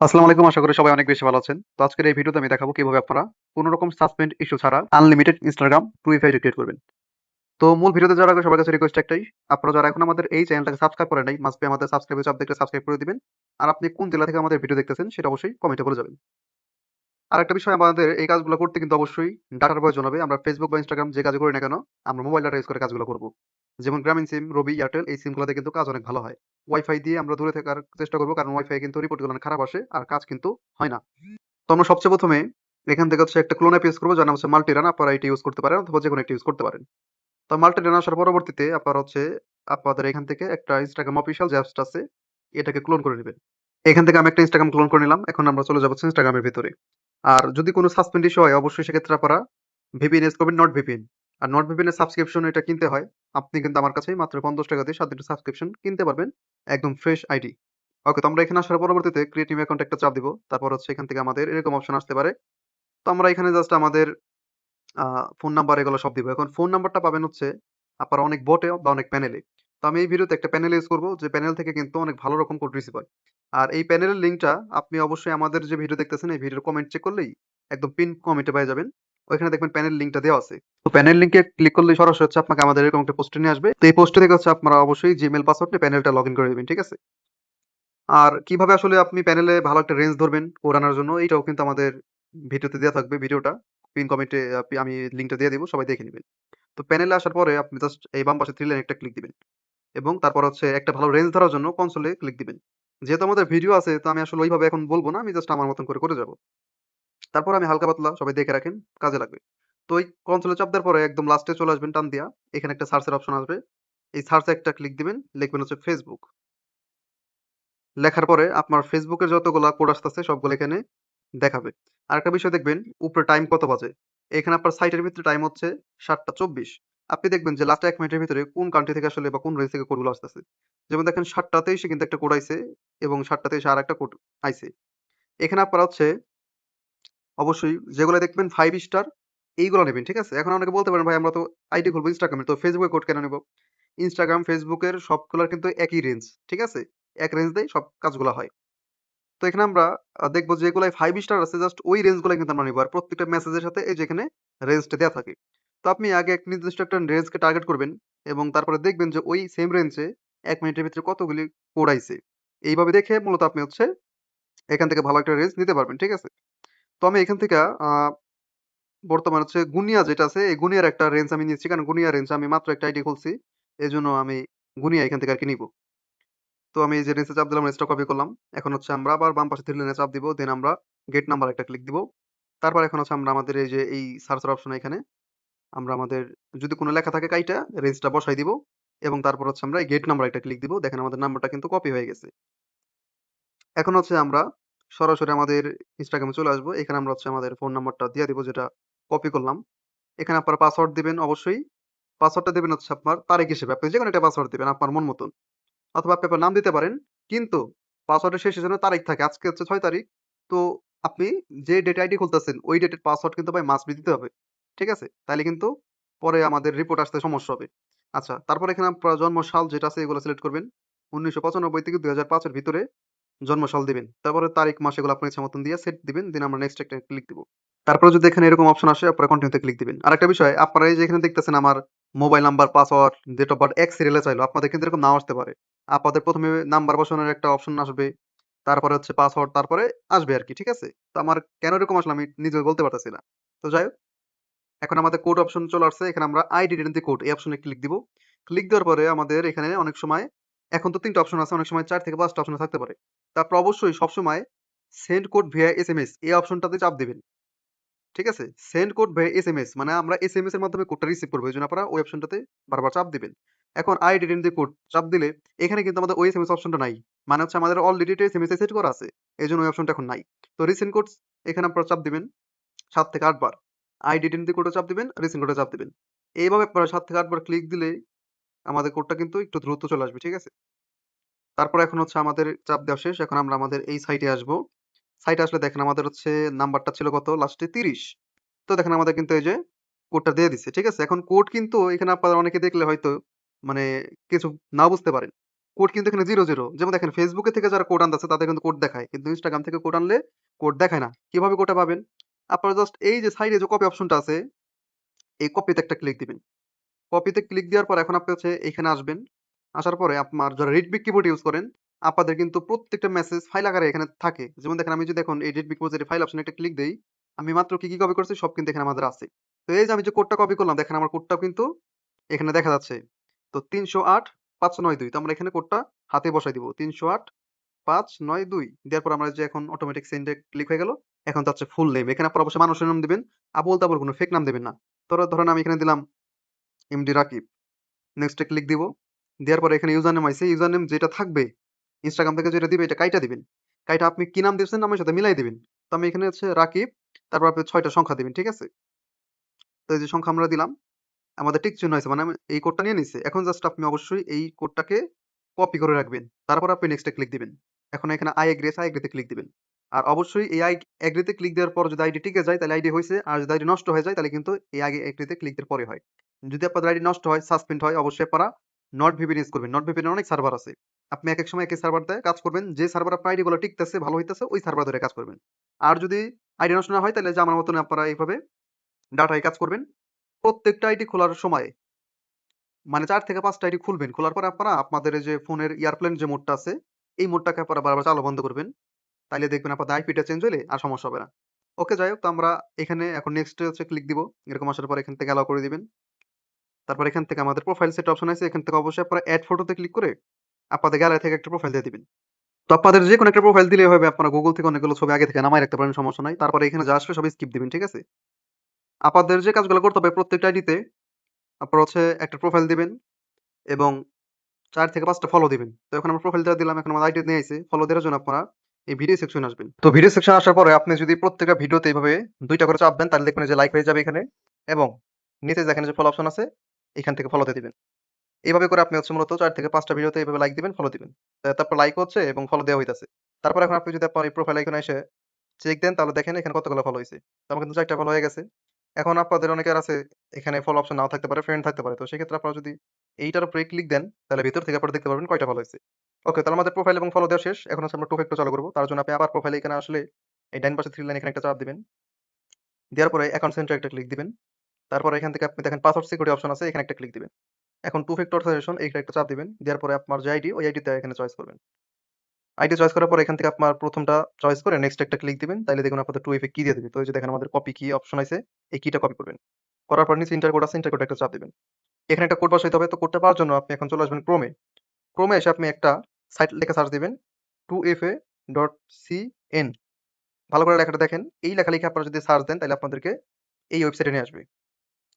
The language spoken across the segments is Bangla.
আসসালামু আলাইকুম। আশা করি সবাই অনেক বেশি ভালো আছেন। তো আজকের এই ভিডিওতে আমি দেখাবো কিভাবে আপনারা কোন রকম সাসপেন্ড ইস্যু ছাড়া আনলিমিটেড Instagram প্রোফাইল ক্রিয়েট করবেন। তো মূল ভিডিওতে যাওয়ার আগে সবার কাছে রিকোয়েস্ট একটাই, আপনারা যারা এখন আমাদের এই চ্যানেলটাকে সাবস্ক্রাইব করেন নাই, মাস্ট বি আমাদের সাবস্ক্রাইব চাপ দেখলে সাবস্ক্রাইব করে দিবেন। আর আপনি কোন জেলা থেকে আমাদের ভিডিও দেখতেছেন সেটা অবশ্যই কমেন্টে বলে যাবেন। আরেকটা বিষয়, আমাদের এই কাজগুলো করতে কিন্তু অবশ্যই ডাটার প্রয়োজন হবে। আমরা Facebook বা Instagram যে কাজই করি না কেন, আমরা মোবাইল ডাটা ইউজ করে কাজগুলো করব। যেমন গ্রামীণ সিম, রবি, এয়ারটেল এই সিমগুলোতে কিন্তু কাজ অনেক ভালো হয়। ওয়াইফাই দিয়ে আমরা দূরে থাকার চেষ্টা করব, কারণ ওয়াইফাই কিন্তু রিপোর্টগুলো অনেক খারাপ আসে আর কাজ কিন্তু হয় না। তো আমরা সবচেয়ে ১ম এ এখান থেকে হচ্ছে একটা ক্লোন অ্যাপ ইউজ করব, যার নাম হচ্ছে মাল্টিরান। আপনারা এটি ইউজ করতে পারেন অথবা যেকোনো একটা ইউজ করতে পারেন। তো মাল্টিরান আসার পরবর্তীতে আপনারা হচ্ছে আপনাদের এখান থেকে একটা Instagram অফিসিয়াল যে অ্যাপসটা আছে, এটাকে ক্লোন করে নিবেন। এখান থেকে আমি একটা Instagram ক্লোন করে নিলাম। এখন আমরা চলে যাবো হচ্ছে Instagram এর ভেতরে। আর যদি কোনো সাসপেন্ড ইস্যু হয় অবশ্যই সেক্ষেত্রে আপনারা VPN ইউজ করবেন, NordVPN। আর NordVPN এর সাবস্ক্রিপশন এটা কিনতে হয়। আপনি কিন্তু আমার কাছেই মাত্র ৳৫০ দিয়ে ৭ দিনের সাবস্ক্রিপশন কিনতে পারবেন। একদম ফ্রেশ আইডি। ওকে, তো আমরা এখানে আসার পরবর্তীতে ক্রিয়েট নিউ অ্যাকাউন্ট একটা চাপ দিব। তারপর হচ্ছে এখান থেকে আমাদের এরকম অপশন আসতে পারে। তো আমরা এখানে জাস্ট আমাদের আ ফোন নাম্বার এগুলো সব দিব। এখন ফোন নাম্বারটা পাবেন হচ্ছে আপনারা অনেক বটে বা অনেক প্যানেলে। তো আমি এই ভিডিওতে একটা প্যানেল ইউজ করব, যে প্যানেল থেকে কিন্তু অনেক ভালো রকম কোড রিসিভ হয়। আর এই প্যানেলের লিঙ্কটা আপনি অবশ্যই আমাদের যে ভিডিও দেখতেছেন এই ভিডিওর কমেন্ট চেক করলেই একদম পিন কমেন্টে পেয়ে যাবেন। ওইখানে দেখবেন প্যানেল লিঙ্কটা দেওয়া আছে। তো প্যানেল লিঙ্কে ক্লিক করলেই সরাসরি হচ্ছে আপনাকে আমাদের এরকম একটা পোস্টে নিয়ে আসবে। তো এই পোস্টে থেকে হচ্ছে আপনারা অবশ্যই জিমেইল পাসওয়ার্ড দিয়ে প্যানেলটা লগইন করে দিবেন। ঠিক আছে? আর কিভাবে আসলে আপনি প্যানেলে ভালো একটা রেঞ্জ ধরবেন কোড আনার জন্য, এইটাও কিন্তু আমাদের ভিডিওতে দেয়া থাকবে। ভিডিওটা পিন কমেন্টে আমি লিঙ্কটা দিয়ে দিব। সবাই দেখে নিবেন। তো প্যানেলে আসার পরে আপনি জাস্ট এই বাম পাশে 3 লাইন একটা ক্লিক দিবেন। এবং তারপর হচ্ছে একটা ভালো রেঞ্জ ধরার জন্য কনসোলে ক্লিক দিবেন। যেহেতু আমাদের ভিডিও আছে তো আমি আসলে ওইভাবে এখন বলব না। আমি জাস্ট আমার মতন করে যাব। তারপর আমি হালকা পাতলা সবাই দেখে রাখেন, কাজে লাগবে। তো ওই কনসোলে চাপ দেওয়ার পরে একদম লাস্টে চলে আসবেন টান দিয়া। এখানে একটা সার্চ এর অপশন আসবে। এই সার্চে একটা ক্লিক দিবেন। লিখবেন হচ্ছে Facebook। লেখার পরে আপনার Facebook এর যতগুলা কোড আসতেছে সবগুলো এখানে দেখাবে। আরেকটা বিষয় দেখবেন, উপরে টাইম কত বাজে। এখানে আপনার সাইটের ভিতরে টাইম হচ্ছে ৭ঃ২৪। আপনি দেখবেন যে লাস্ট ১ মিনিটের ভিতরে কোন কান্ট্রি থেকে আসলে বা কোন রেঞ্জ থেকে কোডগুলো আসতেছে। যেমন দেখেন ৭ঃ২৩ এ কিন্তু একটা কোড আইছে এবং ৭ঃ২৩ এ আরেকটা কোড আইছে। এখানে আপনারা হচ্ছে অবশ্যই যেগুলো দেখবেন 5 স্টার এইগুলো নেবেন। ঠিক আছে? এখন অনেকে বলতে পারেন, ভাই আমরা তো আইডি খুলবো Instagram এর, তো Facebook এর কোড কেন নিব? Instagram, Facebook এর সবগুলার কিন্তু একই রেঞ্জ। ঠিক আছে? এক রেঞ্জ দিয়েই সব কাজগুলা হয়। তো এখানে আমরা দেখবো যেগুলাই 5 স্টার আছে জাস্ট ওই রেঞ্জ গুলাই কিন্তু আমরা নিবো। আর প্রত্যেকটা মেসেজের সাথে এই যে এখানে রেঞ্জটা দেয়া থাকে। তো আপনি আগে এক নির্দিষ্ট একটা রেঞ্জকে টার্গেট করবেন এবং তারপরে দেখবেন যে ওই সেম রেঞ্জে ১ মিনিটের ভিতরে কতগুলি কোড আইছে। এইভাবে দেখে মূলত আপনি হচ্ছে এখান থেকে ভালো একটা রেঞ্জ নিতে পারবেন। ঠিক আছে? তো আমি এখান থেকে আ বর্তমানে হচ্ছে গুনিয়া যেটা আছে, এই গুনিয়ার একটা রেঞ্জ আমি নিচ্ছি। কারণ গুনিয়া রেঞ্জ আমি মাত্র একটা আইডি খুলছি। এজন্য আমি গুনিয়া এখান থেকে আরকি নিবো। তো আমি এই যে রেঞ্জে চাপ দিলাম, রেঞ্জটা কপি করলাম। এখন হচ্ছে আমরা আবার বাম পাশে 3 লাইনে চাপ দিব। দেন আমরা গেট নাম্বার একটা ক্লিক দিব। তারপর এখন হচ্ছে আমরা আমাদের এই যে এই সার্চের অপশন এখানে আমরা আমাদের যদি কোনো লেখা থাকে কাইটা রেঞ্জটা বসাই দিব এবং তারপর হচ্ছে আমরা এই গেট নাম্বার একটা ক্লিক দিব। দেখেন আমাদের নাম্বারটা কিন্তু কপি হয়ে গেছে। এখন হচ্ছে আমরা সরাসরি আমাদের Instagram এ চলে আসবো। এখানে আমরা হচ্ছে আমাদের ফোন নাম্বারটা দিয়ে দিব যেটা কপি করলাম। এখানে আপনারা পাসওয়ার্ড দিবেন অবশ্যই। পাসওয়ার্ডটা দিবেন হচ্ছে আপনার তারিখ হিসেবে। আপনি যেকোনো একটা পাসওয়ার্ড দিবেন আপনার মন মতন। অথবা আপনি আপনার নাম দিতে পারেন। কিন্তু পাসওয়ার্ডের শেষে যেন তারিখ থাকে। আজকে হচ্ছে ৬ তারিখ। তো আপনি যে ডেটে আইডি খুলতেছেন ওই ডেটের পাসওয়ার্ড কিন্তু ভাই মাস্ট বি দিতে হবে। ঠিক আছে? তাইলে কিন্তু পরে আমাদের রিপোর্ট আসতে সমস্যা হবে। আচ্ছা, তারপরে এখানে আপনার জন্মসাল যেটা আছে এগুলো সিলেক্ট করবেন। ১৯৯৫ থেকে ২০০৫ এর ভিতরে জন্মসাল দিবেন। তারপরে তারিখ, মাস এগুলো আপনার ইচ্ছা মতন দিয়ে সেট দিবেন। দেন আমরা নেক্সট একটা ক্লিক দিব। তারপরে যদি এখানে এরকম অপশন আসে আপনারা কন্টিনিউ তে ক্লিক দিবেন। আরেকটা বিষয়, আপনারা এই যে এখানে দেখতেছেন আমার mobile number, password, date of birth এক সিরিয়ালে চাইলো। আপনাদের কিন্তু এরকম নাও আসতে পারে। আপনাদের ১ম এ নাম্বার বসানোর একটা অপশন আসবে। তারপরে হচ্ছে পাসওয়ার্ড, তারপরে আসবে আরকি। ঠিক আছে? তো আমার কেন এরকম আসলো আমি নিজেও বলতে পারতেছি না। তো যাই হোক, এখন আমাদের কোড অপশন চলে আসছে। এখানে আমরা আইডেন্টিটি কোড এই অপশনে ক্লিক দিব। ক্লিক দেওয়ার পরে আমাদের এখানে অনেক সময় এখন তো ৩ টা অপশন আছে। অনেক সময় ৪ থেকে ৫ টা অপশন থাকতে পারে। তারপর অবশ্যই সবসময় সেন্ড কোড ভিয়া এসএমএস এই অপশনটাতে চাপ দিবেন। ঠিক আছে? সেন্ড কোড বাই এসএমএস মানে আমরা এসএমএস এর মাধ্যমে কোডটা রিসিভ করব। এজন্য আপনারা ওই অপশনটাতে বারবার চাপ দিবেন। এখন আই ডিডন্ট দি কোড চাপ দিলে এখানে কিন্তু আমাদের ওই এসএমএস অপশনটা নাই। মানে হচ্ছে আমাদের অলরেডি এটা এসএমএস এ সেট করা আছে। এজন্য ওই অপশনটা এখন নাই। তো রিসেন্ট কোডস এখানে আপনারা চাপ দিবেন ৭ থেকে ৮ বার। আই ডিডন্ট দি কোডে চাপ দিবেন, রিসেন্ট কোডে চাপ দিবেন। এইভাবে আপনারা ৭ থেকে ৮ বার ক্লিক দিলে আমাদের কোডটা কিন্তু একটু দ্রুত চলে আসবে। ঠিক আছে? তারপর এখন হচ্ছে আমাদের চাপ দেওয়া শেষ। এখন আমরা আমাদের এই সাইটে আসবো। সাইটে আসলে দেখেন আমাদের হচ্ছে নাম্বারটা ছিল কত? লাস্টে ৩০। তো দেখেন আমাদের কিন্তু এই যে কোডটা দিয়ে দিছে। ঠিক আছে? এখন কোড কিন্তু এখানে আপনারা অনেকে দেখলে হয়তো মানে কিছু না বুঝতে পারেন। কোড কিন্তু এখানে 00। যেমন দেখেন ফেসবুকে থেকে যারা কোড আনতেছে তাদের কিন্তু কোড দেখায়। কিন্তু ইনস্টাগ্রাম থেকে কোড আনলে কোড দেখায় না। কিভাবে কোডটা পাবেন? আপনারা জাস্ট এই যে সাইডে যে কপি অপশনটা আছে, এই কপিতে একটা ক্লিক দিবেন। কপিতে ক্লিক দেওয়ার পর এখন আপনি হচ্ছে এখানে আসবেন। আসার পরে আপনার যারা রেডমি কিবোর্ড ইউজ করেন, আপনাদের কিন্তু প্রত্যেকটা মেসেজ ফাইল আকারে এখানে থাকে। যেমন দেখেন আমি যদি এখন এই রেডমি কিবোর্ডের ফাইল অপশনে একটা ক্লিক দেই, আমি মাত্র কি কপি করছি সব কিন্তু এখানে আমাদের আছে। তো এই যে আমি যে কোডটা কপি করলাম দেখেন আমার কোডটাও কিন্তু এখানে দেখা যাচ্ছে। তো ৩০৮ ৫৯২ তো আমরা এখানে কোডটা হাতে বসাই দিব। ৩০৮ ৫৯২ দেওয়ার পর আমরা যে এখন অটোমেটিক সেন্ডে ক্লিক হয়ে গেল। এখন চাচ্ছে ফুল নেম। এখানে আপনারা অবশ্যই মানুষের নাম দিবেন। আবোল-তাবোল কোনো ফেক নাম দিবেন না। ধরেন আমি এখানে দিলাম এমডি রাকিব। নেক্সট এ ক্লিক দিব। দেওয়ার পরে এখানে ইউজার নেম আইছে। ইউজার নেম যেটা থাকবে ইনস্টাগ্রাম থেকে যেটা দিবে এটা কাইটা দিবেন। কাইটা আপনি কি নাম দিয়েছেন নামের সাথে মিলাই দিবেন। তো আমি এখানে হচ্ছে রাকিব, তারপর আপনি ৬ টা সংখ্যা দিবেন। ঠিক আছে? তো এই যে সংখ্যা আমরা দিলাম। আমাদের টিক চিহ্ন হইছে। মানে আমি এই কোডটা নিয়ে নিছে। এখন জাস্ট আপনি অবশ্যই এই কোডটাকে কপি করে রাখবেন। তারপর আপনি নেক্সট এ ক্লিক দিবেন। এখন এখানে আই এগ্রি আছে, আই এগ্রি তে ক্লিক দিবেন। আর অবশ্যই এই আই এগ্রি তে ক্লিক দেওয়ার পর যদি আইডি টিকে যায় তাহলে আইডি হইছে। আর যদি আইডি নষ্ট হয়ে যায় তাহলে কিন্তু এই আগে এগ্রি তে ক্লিক দেওয়ার পরে হয়। যদি আপনাদের আইডি নষ্ট হয়, সাসপেন্ড হয় অবশ্যই আপনারা নট ভিপিএন ইউজ করবেন। নট ভিপিএন এর অনেক সার্ভার আছে। আপনি একেক সময় একেক সার্ভার দিয়ে কাজ করবেন। যে সার্ভার আপনার আইডি গুলো টিকতেছে, ভালো হইতেছে ওই সার্ভার ধরে কাজ করবেন। আর যদি আইডি নষ্ট না হয় তাহলে যে আমার মতন আপনারা এইভাবে ডাটায় কাজ করবেন। প্রত্যেকটা আইডি খোলার সময় মানে ৪ থেকে ৫ টা আইডি খুলবেন। খোলার পরে আপনারা আপনাদের এই যে ফোনের এয়ারপ্লেন যে মোডটা আছে, এই মোডটাকে আপনারা বারবার চালু বন্ধ করবেন। তাইলে দেখবেন আপনাদের আইপিটা চেঞ্জ হইলে আর সমস্যা হবে না। ওকে যাই হোক তো আমরা এখানে এখন নেক্সট এ হচ্ছে ক্লিক দিব। এরকম আসার পরে এখান থেকে অ্যালাও করে দিবেন। তারপর এখান থেকে আমাদের প্রোফাইল সেট অপশন আছে। এখান থেকে অবশ্যই আপনারা এড ফটোতে ক্লিক করে আপনাদের গ্যালারি থেকে একটা প্রোফাইল দিয়ে দিবেন। তো আপনাদের যেকোনো একটা প্রোফাইল দিলেই হবে। আপনারা গুগল থেকে অনেকগুলো ছবি আগে থেকে নামায় রাখতে পারেন, সমস্যা নাই। তারপরে এখানে যা আসবে সবই স্কিপ দিবেন। ঠিক আছে? আপনাদের যে কাজগুলো করতে হবে প্রত্যেকটা আইডিতে আপনারা হচ্ছে একটা প্রোফাইল দিবেন এবং ৪ থেকে ৫ টা ফলো দিবেন। তো এখন আমার প্রোফাইল দেওয়া দিলাম। এখন আমার আইডি নিয়ে আইছে। ফলো দেওয়ার জন্য আপনারা এই ভিডিও সেকশনে আসবেন। তো ভিডিও সেকশনে আসার পরে আপনি যদি প্রত্যেকটা ভিডিওতে এভাবে ২ টা করে চাপ দেন তাহলে দেখবেন যে লাইক হয়ে যাবে এখানে এবং নিচে দেখেন যে ফলো অপশন আছে, এখান থেকে ফলো দিয়ে দিবেন। এভাবে করে আপনি হচ্ছে মূলত ৪ থেকে ৫ টা ভিডিওতে এভাবে লাইক দিবেন, ফলো দিবেন। তারপর লাইক হচ্ছে এবং ফলো দেওয়া হইতাছে। তারপর এখন আপনি যদি আপনার এই প্রোফাইল আইকনে এসে চেক দেন তাহলে দেখেন এখানে কতগুলো ফলো হইছে। তো আমার কিন্তু ৪ টা ফলো হয়ে গেছে। এখন আপনাদের অনেকের আছে এখানে ফলো অপশন নাও থাকতে পারে, ফ্রেন্ড থাকতে পারে। তো সেক্ষেত্রে আপনারা যদি এইটার উপরে ক্লিক দেন তাহলে ভিতর থেকে আপনারা দেখতে পারবেন কয়টা ফলো হইছে। ওকে তাহলে আমাদের প্রোফাইল এবং ফলো দেওয়া শেষ। এখন হচ্ছে আমরা টু ফ্যাক্টর চালু করব। তার জন্য আপনি আবার প্রোফাইলে এখানে আসলে এই ডাইন পাশে 3 লাইন এখানে একটা চাপ দিবেন। দেওয়ার পরে অ্যাকাউন্ট সেন্টারে একটা ক্লিক দিবেন। তারপরে এখান থেকে আপনি দেখেন পাসওয়ার্ড সিকিউরিটি অপশন আছে, এখানে একটা ক্লিক দিবেন। এখন টু ফ্যাক্টর অথেন্টিকেশন এইখানে একটা চাপ দিবেন। দেওয়ার পরে আপনার যে আইডি ওই আইডিটা এখানে চয়েস করবেন। আইডি চয়েস করার পর এখান থেকে আপনার ১ম টা চয়েস করে নেক্সট একটা ক্লিক দিবেন। তাইলে দেখুন আপনাদের 2FA কি দিয়ে দিবে। তো এই যে দেখেন আমাদের কপি কি অপশন আছে। এই কিটা কপি করবেন। করার পর নিচে এন্টার কোড আছে, এন্টার কোডে একটা চাপ দিবেন। এখানে একটা কোড বসাইতে হবে। তো কোডটা পাওয়ার জন্য আপনি এখন চলে আসবেন ক্রোমে। ক্রোমে এসে আপনি একটা সাইট লিখে সার্চ দিবেন 2fa.cn ভালো করে লেখাটা দেখেন। এই লেখা লিখে আপনারা যদি সার্চ দেন তাহলে আপনাদেরকে এই ওয়েবসাইটে নিয়ে আসবে।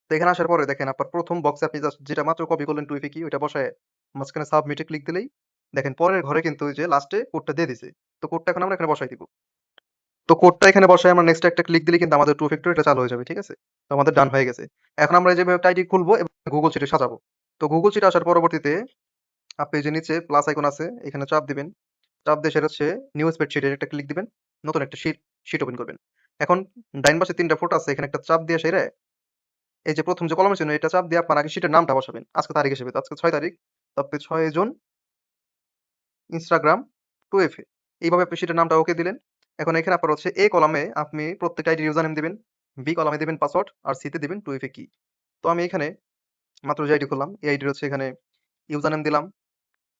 তো এখানে আসার পরে দেখেন আপনার ১ম বক্সে আপনি জাস্ট যেটা মাত্র কপি করলেন 2FA কি ওইটা বসায় মাঝখানে সাবমিটে ক্লিক দিলেই দেখেন পরের ঘরে কিন্তু ওই যে লাস্টে কোডটা দিয়ে দিছে। তো কোডটা এখন আমরা এখানে বসাই দিব। তো কোডটা এখানে বসায় আমরা নেক্সট একটা ক্লিক দিলেই কিন্তু আমাদের টু ফ্যাক্টর এটা চালু হয়ে যাবে। ঠিক আছে? তো আমাদের ডান হয়ে গেছে। এখন আমরা এই যে একটা আইডি খুলবো এবং গুগল শিটে সাজাবো। তো গুগল শিটে আসার পরবর্তীতে আপনি এই যে নিচে প্লাস আইকন আছে এখানে চাপ দিবেন। চাপ দিয়ে সেটা হচ্ছে নিউ স্প্রেডশিট এর একটা ক্লিক দিবেন। নতুন একটা শিট ওপেন করবেন। এখন ডাইন পাশে ৩ টা ফটো আছে এখানে একটা চাপ দিয়ে সেরে এই যে ১ম যে কলমের চিহ্ন এটা চাপ দিয়ে আপনার আগে শিটের নামটা বসাবেন। আজকে তারিখ হিসেবে। তো আজকে ৬ তারিখ। তো আপনি ৬ জুন Instagram 2FA এইভাবে আপনি শিটের নামটা ওকে দিলেন। এখন এখানে আপনার হচ্ছে A কলামে আপনি প্রত্যেকটা আইডির ইউজার নেম দিবেন। B কলামে দিবেন পাসওয়ার্ড আর C তে দিবেন 2FA কি। তো আমি এখানে মাত্র যে আইডি খুললাম এই আইডির হচ্ছে এখানে ইউজার নেম দিলাম।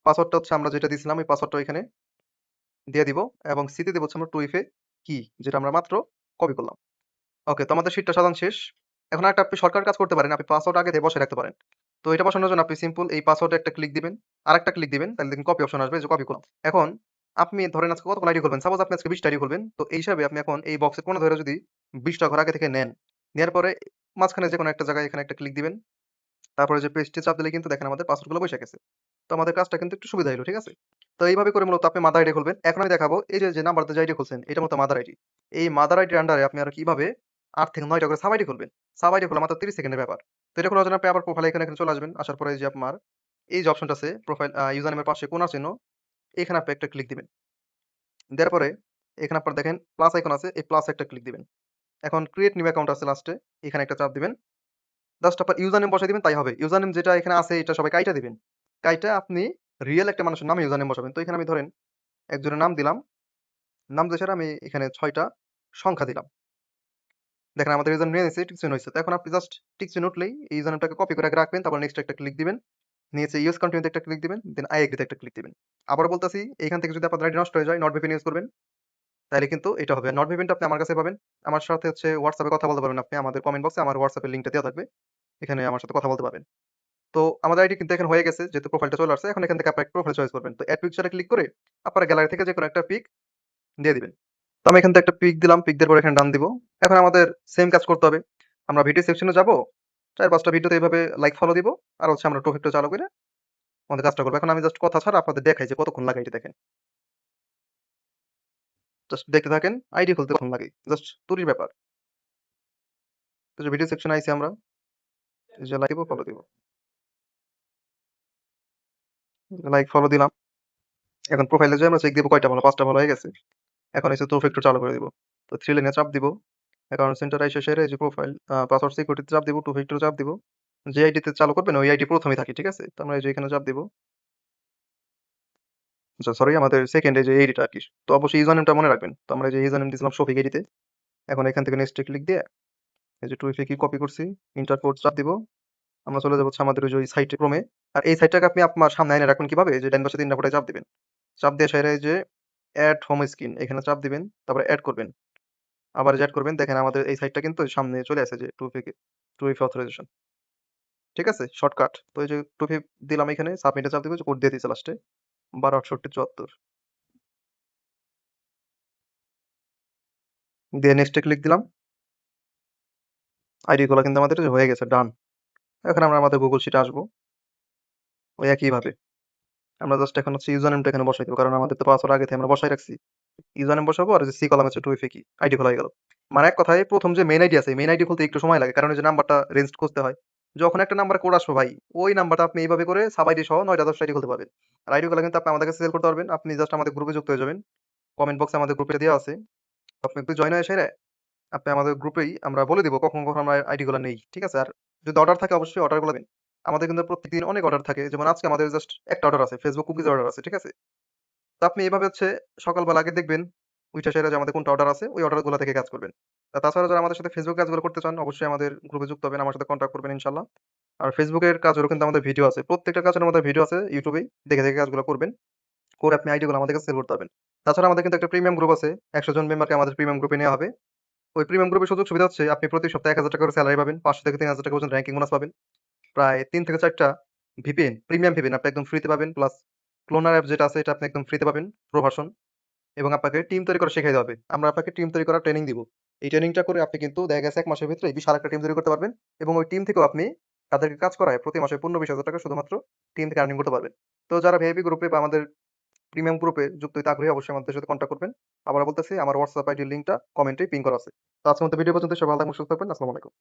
পাসওয়ার্ডটা হচ্ছে আমরা যেটা দিছিলাম এই পাসওয়ার্ডটাও এখানে দিয়ে দিব এবং C তে দিব হচ্ছে আমরা 2FA কি যেটা আমরা মাত্র কপি করলাম। ওকে তো আমাদের শিটটা সাজানো শেষ। এখন আরেকটা আপনি শর্টকাট কাজ করতে পারেন। আপনি পাসওয়ার্ড আগে দিয়ে বসায় রাখতে পারেন। তো এটা বসানোর জন্য আপনি সিম্পল এই পাসওয়ার্ডে একটা ক্লিক দিবেন। আরেকটা ক্লিক দিবেন। তাহলে দেখুন কপি অপশন আসবে। এই যে কপি করলাম। এখন আপনি ধরেন আজকে কতগুলো আইডি খুলবেন? সাপোজ আপনি আজকে ২০ টা আইডি খুলবেন। তো এই হিসাবে আপনি এখন এই বক্সের কোণে ধরে যদি ২০ টা ঘর আগে থেকে নেন, নেয়ার পরে মাঝখানে যেকোনো একটা জায়গায় এখানে একটা ক্লিক দিবেন। তারপরে যে পেস্টে চাপ দিলে কিন্তু দেখেন আমাদের পাসওয়ার্ড গুলো বইসা গেছে। তো আমাদের কাজটা কিন্তু একটু সুবিধা হইলো। ঠিক আছে? তো এইভাবে করে মূলত আপনি মাদার আইডি খুলবেন। এখন আমি দেখাবো এই যে নাম্বার দিয়ে যে আইডি খুলছেন এটা মূলত মাদার আইডি। এই মাদার আইডির আন্ডারে আপনি আরো কিভাবে ৮ থেকে ৯ টা করে সাব আইডি খুলবেন। সাব আইডি খোলা মাত্র ৩০ সেকেন্ডের ব্যাপার। তো এটা খোলার জন্য আপনি আবার প্রোফাইল এখানে চলে আসবেন। আসার পরে এই যে আপনার এই যে অপশনটা আছে প্রোফাইল ইউজার নেমের পাশে কোণার চিহ্ন এখানে আপনি একটা ক্লিক দিবেন। দেওয়ার পরে এখানে আপনার দেখেন প্লাস আইকন আছে এই প্লাসে একটা ক্লিক দিবেন। এখন ক্রিয়েট নিউ অ্যাকাউন্ট আছে লাস্টে এখানে একটা চাপ দিবেন। জাস্ট আপনার ইউজার নেম বসায় দিবেন তাই হবে। ইউজার নেম যেটা এখানে আছে এটা সবাই কাইটা দিবেন। কাইটা আপনি রিয়েল একটা মানুষের নাম ইউজার নেম বসাবেন। তো এখানে আমি ধরেন একজনের নাম দিলাম। নাম দিয়ে সেটা আমি এখানে ৬ টা সংখ্যা দিলাম। দেখেন আমাদের ইউজার নেম এসে টিকচিহ্ন হইছে। তো এখন আপনি জাস্ট টিকচিহ্ন উঠলেই এই ইউজার নেমটাকে কপি করে রাখবেন। তারপর নেক্সট একটা ক্লিক দিবেন। নিচে ইউজ কন্টিনিউ তে একটা ক্লিক দিবেন। দেন আই এগ্রি তে একটা ক্লিক দিবেন। আবারও বলতেছি এখান থেকে যদি আপনার আইডি নষ্ট হয়ে যায় নট ভিপিএন ইউজ করবেন। তাইলে কিন্তু এটা হবে। নট ভিপিএনটা আপনি আমার কাছে পাবেন। আমার সাথে হচ্ছে WhatsApp এ কথা বলতে পারবেন আপনি। আমাদের কমেন্ট বক্সে আমার WhatsApp এর লিংকটা দেওয়া থাকবে। এখানে আমার সাথে কথা বলতে পারবেন। তো আমাদের আইডি কিন্তু এখন হয়ে গেছে। যেহেতু প্রোফাইলটা চলে আসছে। এখন এখান থেকে আপনার প্রোফাইল চয়েস করবেন। তো এড পিকচারে ক্লিক করে আপনার গ্যালারি থেকে যেকোনো একটা পিক দিয়ে দিবেন। তো আমি এখান থেকে একটা পিক দিলাম। পিক দেওয়ার পর এখানে ডান দিব। এখন আমাদের সেম কাজ করতে হবে। আমরা ভিডিও সেকশনে যাবো। ৪-৫ টা ভিডিওতে এভাবে লাইক ফলো দিব। আর হচ্ছে আমরা প্রফিটটা চালু করে আমাদের কাজটা করব। এখন আমি জাস্ট কথা ছাড়া আপনাদের দেখাই যে কতক্ষণ লাগে এটা দেখেন। জাস্ট দেখতে থাকেন। আইডি খুলতে কতক্ষণ লাগে। জাস্ট তুরির ব্যাপার। তো যে ভিডিও সেকশনে আইছি আমরা। এই যে লাইক দিব, ফলো দিব। লাইক ফলো দিলাম। এখন প্রোফাইলে যাই আমরা চেক দিব কয়টা ফলো, ৫ টা ফলো হয়ে গেছে। এখন এসে টু ফ্যাক্টর চালু করে দিব। তো থ্রি লাইনে চাপ দিব। অ্যাকাউন্ট সেন্টার আইসা সেরে এই যে প্রোফাইল পাসওয়ার্ড সিকিউরিটিতে চাপ দিব, টু ফ্যাক্টরে চাপ দিব। যে আইডিতে চালু করবেন ওই আইডি প্রথমেই থাকে, ঠিক আছে? তো আমরা এই যে এখানে চাপ দিব। আচ্ছা সরি আমাদের সেকেন্ড এই যে আইডিটা আরকি। তো অবশ্যই ইউজার নেমটা মনে রাখবেন। তো আমরা এই যে ইউজার নেম দিয়েছিলাম শফিক আইডিতে। এখন এখান থেকে নেক্সট এ ক্লিক দিয়ে এই যে টু ফ্যাক্টর কপি করছি। ইন্টার কোড চাপ দিব। আমরা চলে যাব হচ্ছে আমাদের ওই যে ওই সাইটে ক্রমে। আর এই সাইটটাকে আপনি আপনার সামনে এনে রাখবেন কিভাবে? এই যে ডান পাশে ৩ টা ফোটায় চাপ দিবেন। চাপ দিয়ে সেরে এই যে এড হোম স্ক্রিন এখানে চাপ দিবেন। তারপরে এড করবেন। আবার যে এড করবেন দেখেন আমাদের এই সাইটটা কিন্তু সামনে চলে আসে যে টু ফ্যাক্টর অথরাইজেশন। ঠিক আছে? শর্টকাট। তো এই যে টু ফিপ দিলাম এখানে সাবমিটে চাপ দিব যে কোড দিয়ে দিয়েছে লাস্টে ১২৬৮৭৪ দিয়ে নেক্সট এ ক্লিক দিলাম। আইডি গুলো কিন্তু আমাদের হয়ে গেছে ডান। এখন আমরা আমাদের গুগল শিটে আসবো। ওই একইভাবে। আমরা জাস্ট এখন হচ্ছে ইউজার নেমটা এখানে বসাই দেব। কারণ আমাদের তো পাসওয়ার্ড আগে থেকে আমরা বসাই রাখছি। ইউজার নেম বসাবো আর যে সি কলাম আছে টু ফেকি আইডি খোলা হয়ে গেল। মানে এক কথায় প্রথম যে মেইন আইডি আছে মেইন আইডি খুলতে একটু সময় লাগে কারণ ওই যে নাম্বারটা রেঞ্জ খুঁজতে হয়। যখন একটা নাম্বারে কোড আসবে ভাই ওই নাম্বারটা আপনি এইভাবে করে সাব আইডি সহ ৯টা ১০টা আইডি খুলতে পারবেন। আর আইডি গুলো কিন্তু আপনি আমাদের কাছে সেল করতে পারবেন। আপনি জাস্ট আমাদের গ্রুপে যুক্ত হয়ে যাবেন। কমেন্ট বক্সে আমাদের গ্রুপে দেওয়া আছে। আপনি একটু জয়েন হয়ে সেরে আপনি আমাদের গ্রুপেই আমরা বলে দিব কখন আমরা আইডি গুলো নেই। ঠিক আছে? আর যদি অর্ডার থাকে অবশ্যই অর্ডার গুলো দিন। আমাদের কিন্তু প্রত্যেকদিন অনেক অর্ডার থাকে। যেমন আজকে আমাদের জাস্ট একটা অর্ডার আছে। Facebook কুকিজ অর্ডার আছে। ঠিক আছে? তো আপনি এভাবে হচ্ছে সকালবেলা আগে দেখবেন উইঠা সেরা যে আমাদের কোনটা অর্ডার আছে ওই অর্ডার গুলো থেকে কাজ করবেন। তাছাড়া যারা আমাদের সাথে ফেসবুক কাজগুলো করতে চান অবশ্যই আমাদের গ্রুপে যুক্ত হবেন আমার সাথে কন্ট্যাক্ট করবেন ইনশাল্লাহ। আর ফেসবুকের কাজেরও কিন্তু আমাদের ভিডিও আছে। প্রত্যেকটা কাজের মধ্যে ভিডিও আছে ইউটিউবেই দেখে দেখে কাজগুলো করবেন। করে আপনি আইডি গুলো আমাদের কাছে সেল করতে পারবেন। তাছাড়া আমাদের কিন্তু একটা প্রিমিয়াম গ্রুপ আছে। ১০০ জন মেম্বারকে আমাদের প্রিমিয়াম গ্রুপে নেওয়া হবে। ওই প্রিমিয়াম গ্রুপের সুযোগ সুবিধা হচ্ছে আপনি প্রতি সপ্তাহে ১,০০০ টাকা করে স্যালারি পাবেন। ৫০০ থেকে ৩,০০০ টাকা পর্যন্ত র‍্যাংকিং বোনাস পাবেন। প্রায় ৩ থেকে ৪ টা ভিপিএন, প্রিমিয়াম ভিপিএন আপনি একদম ফ্রিতে পাবেন। প্লাস ক্লোনার অ্যাপ যেটা আছে এটা আপনি একদম ফ্রিতে পাবেন প্রো ভার্সন। এবং আপনাকে টিম তৈরি করা শিখাই দেওয়া হবে। আমরা আপনাকে টিম তৈরি করার ট্রেনিং দিব। এই ট্রেনিংটা করে আপনি কিন্তু দেখা গেছে ১ মাসের ভিতরে বিশাল একটা টিম তৈরি করতে পারবেন। এবং ওই টিম থেকেও আপনি তাদেরকে কাজ করায় প্রতি মাসে ১৫-২০,০০০ টাকা শুধুমাত্র টিম থেকে আর্নিং করতে পারবেন। তো যারা ভিআইপি গ্রুপে বা আমাদের প্রিমিয়াম গ্রুপে যুক্ত হইতে আগ্রহী অবশ্যই আমাদের সাথে কন্ট্যাক্ট করবেন। আবারও বলতেছি আমার WhatsApp আইডির লিংকটা কমেন্টে পিন করা আছে। তো আজকের মতো ভিডিও পর্যন্ত সবাই ভালো থাকবেন, সুস্থ থাকবেন। আসসালামু আলাইকুম।